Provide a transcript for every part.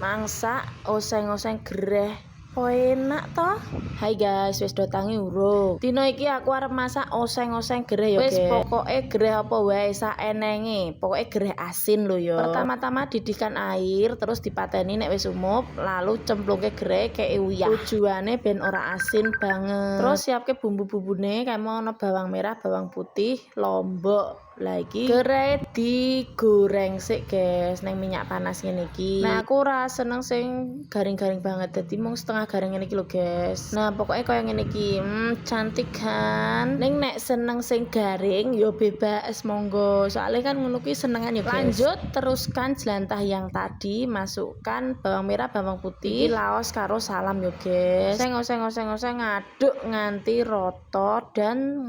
Mangsak oseng-oseng gereh. Oh enak toh. Hai guys, wis do tangi urung. Dino iki aku arep masak oseng-oseng gereh ya, wis pokoke gereh apa wae sak enenge. Pokoke gereh asin lho ya. Pertama-tama didihkan air, terus dipateni nek wis umup, lalu cemplungke gereh kei uyah. Tujuane ben ora asin banget. Terus siapke bumbu-bumbune, kayak mau ono bawang merah, bawang putih, lombok. Lah iki gereh digoreng sik guys neng minyak panas ngene iki. Nah aku ora seneng sing garing-garing banget, dadi mung setengah garing ngene iki lho guys. Nah pokoknya koyo ngene iki, cantik kan. Neng nek seneng sing garing yo bebas monggo. Soalnya kan ngono kuwi senengan ya guys. Lanjut teruskan jelantah yang tadi, masukkan bawang merah, bawang putih, laos karo salam yo guys. Oseng ngaduk nganti rata dan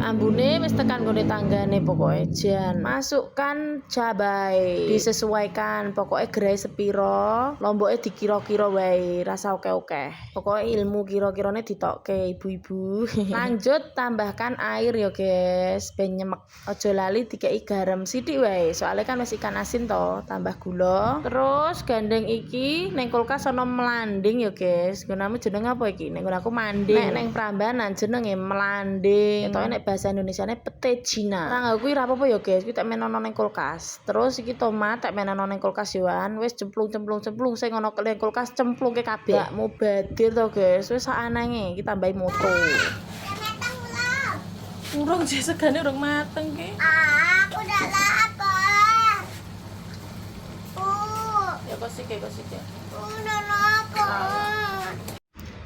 ambune wis tekan gone tanggane pokoknya jan. Masukkan cabai, disesuaikan pokoknya gerai sepiro, lomboknya dikira-kira wae, rasa oke-oke. Pokoknya ilmu kira-kirane ditokke ibu-ibu. Lanjut tambahkan air ya guys, ben nyemek. Ojo lali dikei garam sithik wae, soalnya kan wis ikan asin toh, tambah gula. Terus gandeng iki neng kulkas ono melanding ya guys. Gunamu jeneng apa iki? Neng aku manding. Nek neng Prambanan jenenge melanding. Etoke nek bahasa Indonesiane pete Cina. Ora kuwi ra apa-apa ya guys, kuwi tak menono neng kulkas. Terus iki tomat tak menono neng kulkas yoan, wis cemplung sing ono neng kulkas cemplungke kabeh. Gak mubadir to guys, wis sak anenge iki tambahi moto. Urung sih segane urung mateng ki. Aku udah lapar. Ya kosike. Udah lapar.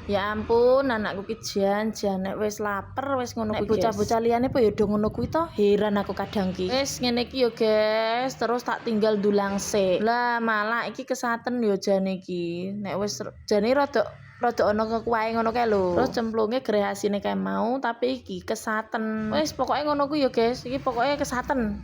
Ya ampun, anakku ki jan nek wis lapar wis ngono kuwi. Bocah-bocah liyane po ya do ngono kuwi to. Heran aku kadang ki. Wis ngene iki yo guys, terus tak tinggal dulang sik. Lah malah iki kesaten yo jane iki. Nek wis jane rada ono kekuahe ngono kae lho. Terus cemplunge gereh asine kae mau, tapi iki kesaten. Wis pokoke ngono kuwi yo guys, iki pokoke kesaten.